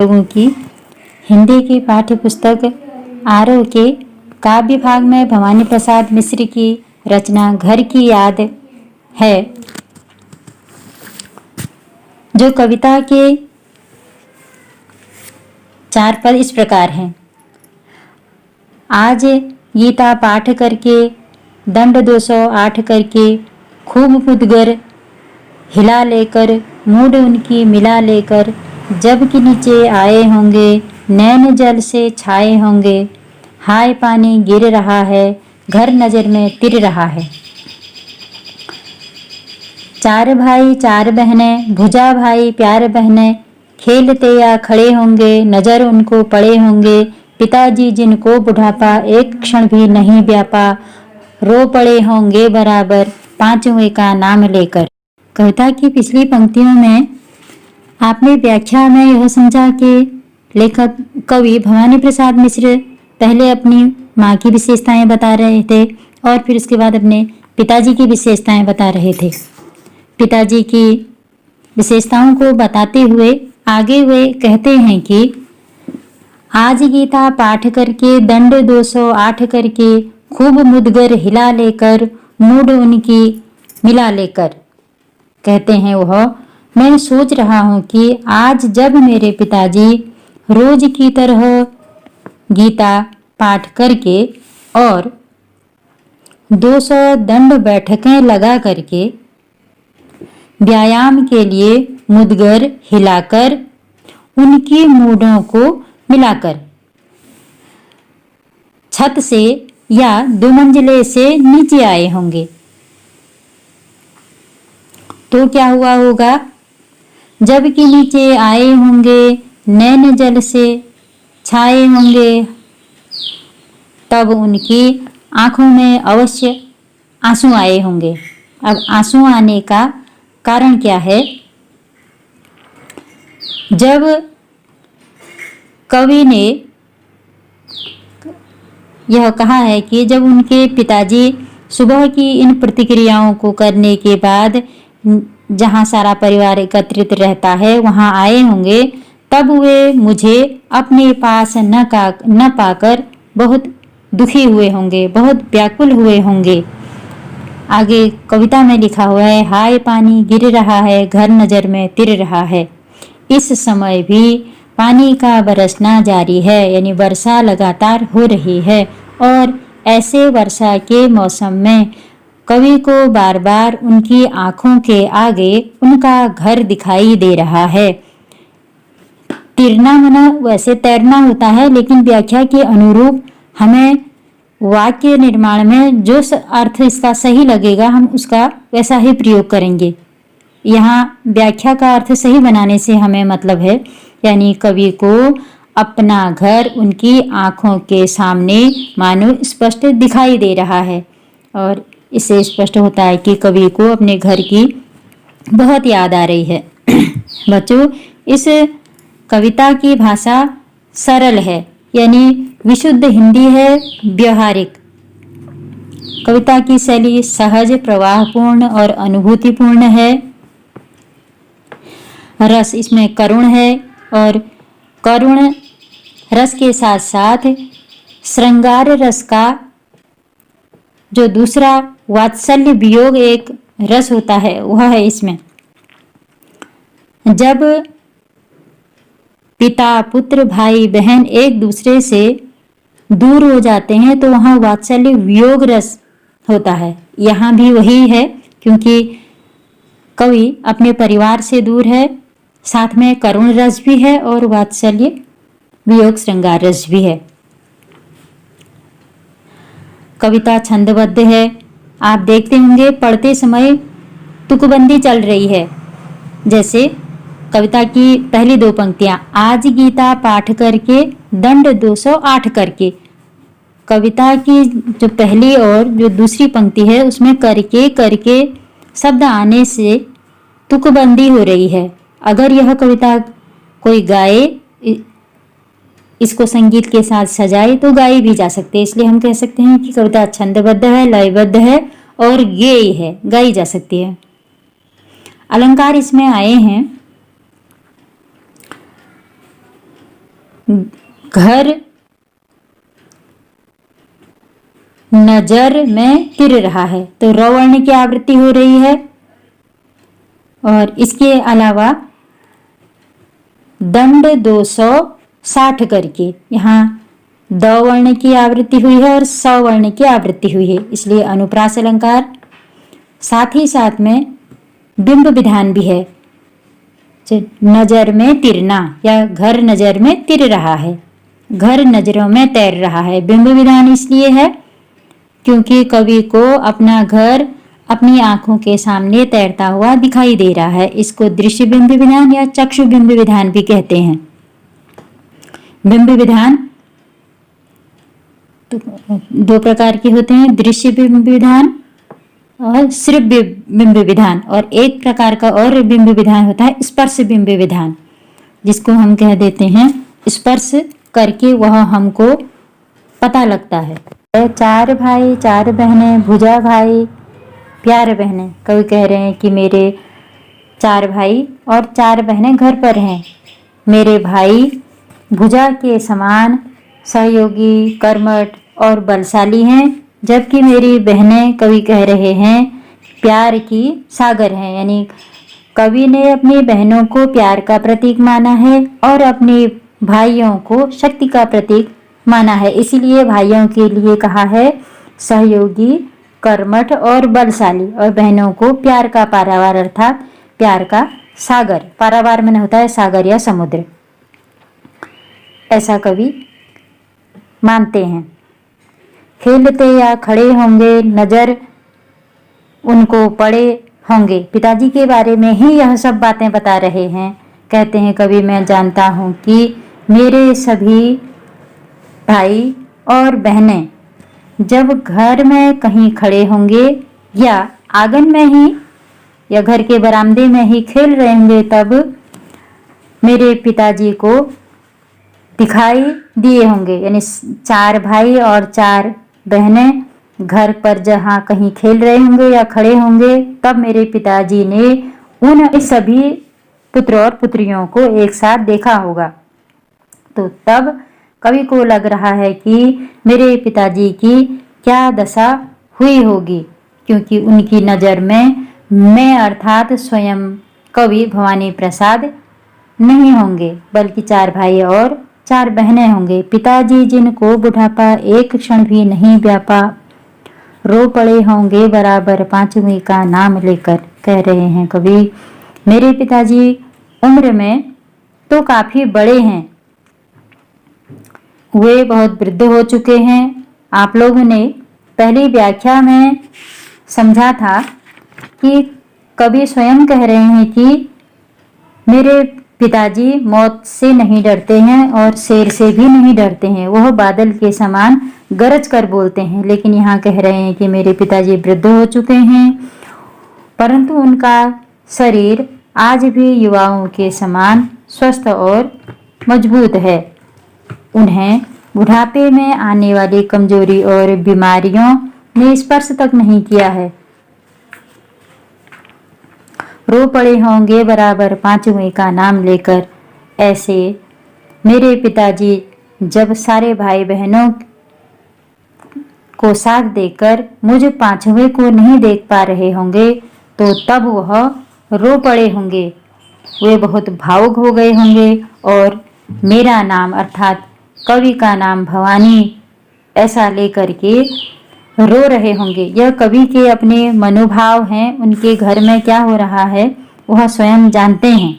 लोगों की हिंदी की पाठ्य पुस्तक आरओ के काव्य भाग में भवानी प्रसाद मिश्र की रचना घर की याद है, जो कविता के 4 पद इस प्रकार हैं। आज गीता पाठ करके दंड 208 करके खूब मुदगर हिला लेकर मूड उनकी मिला लेकर जब कि नीचे आए होंगे नैन जल से छाए होंगे, हाय पानी गिर रहा है घर नजर में तिर रहा है। 4 भाई 4 बहनें भुजा भाई प्यार बहनें खेलते या खड़े होंगे नजर उनको पड़े होंगे, पिताजी जिनको बुढ़ापा एक क्षण भी नहीं व्यापा, रो पड़े होंगे बराबर पांचवें का नाम लेकर। कविता की पिछली पंक्तियों में आपने व्याख्या में यह समझा कि लेखक कवि भवानी प्रसाद मिश्र पहले अपनी माँ की विशेषताएं बता रहे थे और फिर उसके बाद अपने पिताजी की विशेषताएं बता रहे थे। पिताजी की विशेषताओं को बताते हुए आगे वे कहते हैं कि आज गीता पाठ करके दंड 208 करके खूब मुदगर हिला लेकर मूड उनकी मिला लेकर। कहते हैं वह, मैं सोच रहा हूँ कि आज जब मेरे पिताजी रोज की तरह गीता पाठ करके और 200 दंड बैठकें लगा करके व्यायाम के लिए मुदगर हिलाकर उनकी मूढ़ों को मिलाकर छत से या 2 मंजिले से नीचे आए होंगे, तो क्या हुआ होगा? जब कि नीचे आए होंगे नैन जल से छाए होंगे, तब उनकी आंखों में अवश्य आंसू आए होंगे। अब आंसू आने का कारण क्या है? जब कवि ने यह कहा है कि जब उनके पिताजी सुबह की इन प्रतिक्रियाओं को करने के बाद जहाँ सारा परिवार एकत्रित रहता है वहाँ आए होंगे, तब वे मुझे अपने पास न पाकर बहुत दुखी हुए होंगे, बहुत व्याकुल हुए होंगे। आगे कविता में लिखा हुआ है, हाय पानी गिर रहा है घर नजर में तिर रहा है। इस समय भी पानी का बरसना जारी है, यानी वर्षा लगातार हो रही है और ऐसे वर्षा के मौसम में कवि को बार बार उनकी आंखों के आगे उनका घर दिखाई दे रहा है। तिरना मना वैसे तैरना होता है, लेकिन व्याख्या के अनुरूप हमें वाक्य निर्माण में जो अर्थ इसका सही लगेगा हम उसका वैसा ही प्रयोग करेंगे। यहाँ व्याख्या का अर्थ सही बनाने से हमें मतलब है, यानी कवि को अपना घर उनकी आंखों के सामने मानो स्पष्ट दिखाई दे रहा है और इससे स्पष्ट होता है कि कवि को अपने घर की बहुत याद आ रही है। बच्चों, इस कविता की भाषा सरल है, यानी विशुद्ध हिंदी है, व्यवहारिक। कविता की शैली सहज, प्रवाहपूर्ण और अनुभूतिपूर्ण है। रस इसमें करुण है और करुण रस के साथ साथ श्रृंगार रस का जो दूसरा वात्सल्य वियोग एक रस होता है वह है इसमें। जब पिता पुत्र भाई बहन एक दूसरे से दूर हो जाते हैं तो वहाँ वात्सल्य वियोग रस होता है। यहाँ भी वही है, क्योंकि कवि अपने परिवार से दूर है, साथ में करुण रस भी है और वात्सल्य वियोग श्रृंगार रस भी है। कविता छंदबद्ध है। आप देखते होंगे पढ़ते समय तुकबंदी चल रही है। जैसे कविता की पहली 2 पंक्तियां, आज गीता पाठ करके दंड 208 करके। कविता की जो पहली और जो दूसरी पंक्ति है उसमें करके करके शब्द आने से तुकबंदी हो रही है। अगर यह कविता कोई गाए, इसको संगीत के साथ सजाए तो गाई भी जा सकती है। इसलिए हम कह सकते हैं कि कविता छंदबद्ध है, लयबद्ध है और गेय है, गाई जा सकती है। अलंकार इसमें आए हैं। घर नजर में तिर रहा है, तो र वर्ण की आवृत्ति हो रही है। और इसके अलावा दंड 260 करके यहाँ द वर्ण की आवृत्ति हुई है और स वर्ण की आवृत्ति हुई है, इसलिए अनुप्रास अलंकार। साथ ही साथ में बिंब विधान भी है, नजर में तिरना या घर नजर में तिर रहा है, घर नजरों में तैर रहा है। बिंब विधान इसलिए है क्योंकि कवि को अपना घर अपनी आंखों के सामने तैरता हुआ दिखाई दे रहा है। इसको दृश्य बिंब विधान या चक्षु बिंब विधान भी कहते हैं। बिंब विधान तो दो प्रकार के होते हैं, दृश्य बिंब विधान और श्रव्य बिंब विधान। और एक प्रकार का और बिंब विधान होता है स्पर्श बिंब विधान, जिसको हम कह देते हैं स्पर्श करके वह हमको पता लगता है। 4 भाई 4 बहनें, भुजा भाई प्यार बहनें। कवि कह रहे हैं कि मेरे 4 भाई और 4 बहनें घर पर हैं। मेरे भाई भुजा के समान सहयोगी, कर्मठ और बलशाली हैं, जबकि मेरी बहनें, कवि कह रहे हैं, प्यार की सागर हैं। यानी कवि ने अपनी बहनों को प्यार का प्रतीक माना है और अपने भाइयों को शक्ति का प्रतीक माना है। इसीलिए भाइयों के लिए कहा है सहयोगी, कर्मठ और बलशाली, और बहनों को प्यार का पारावार अर्थात प्यार का सागर। पारावार में होता है सागर या समुद्र, ऐसा कवि मानते हैं। खेलते या खड़े होंगे, नजर उनको पड़े होंगे। पिताजी के बारे में ही यह सब बातें बता रहे हैं। कहते हैं कवि, मैं जानता हूँ कि मेरे सभी भाई और बहनें जब घर में कहीं खड़े होंगे या आंगन में ही या घर के बरामदे में ही खेल रहे होंगे, तब मेरे पिताजी को दिखाई दिए होंगे। यानी 4 भाई और 4 बहनें घर पर जहाँ कहीं खेल रहे होंगे या खड़े होंगे, तब मेरे पिताजी ने उन सभी पुत्र और पुत्रियों को एक साथ देखा होगा। तो तब कवि को लग रहा है कि मेरे पिताजी की क्या दशा हुई होगी, क्योंकि उनकी नज़र में मैं अर्थात स्वयं कवि भवानी प्रसाद नहीं होंगे, बल्कि 4 भाई और 4 बहनें होंगे। पिताजी जिनको बुढ़ापा एक क्षण भी नहीं व्यापा, रो पड़े होंगे बराबर 5वीं का नाम लेकर। कह रहे हैं कवि, मेरे पिताजी उम्र में तो काफ़ी बड़े हैं, वे बहुत वृद्ध हो चुके हैं। आप लोगों ने पहली व्याख्या में समझा था कि कवि स्वयं कह रहे हैं कि मेरे पिताजी मौत से नहीं डरते हैं और शेर से भी नहीं डरते हैं, वह बादल के समान गरज कर बोलते हैं। लेकिन यहाँ कह रहे हैं कि मेरे पिताजी वृद्ध हो चुके हैं, परंतु उनका शरीर आज भी युवाओं के समान स्वस्थ और मजबूत है। उन्हें बुढ़ापे में आने वाली कमजोरी और बीमारियों ने स्पर्श तक नहीं किया है। रो पड़े होंगे बराबर 5वीं का नाम लेकर। ऐसे मेरे पिताजी जब सारे भाई बहनों को साथ देकर मुझ 5वें को नहीं देख पा रहे होंगे, तो तब वह रो पड़े होंगे। वे बहुत भावुक हो गए होंगे और मेरा नाम अर्थात कवि का नाम भवानी ऐसा लेकर के रो रहे होंगे। यह कवि के अपने मनोभाव हैं, उनके घर में क्या हो रहा है वह स्वयं जानते हैं।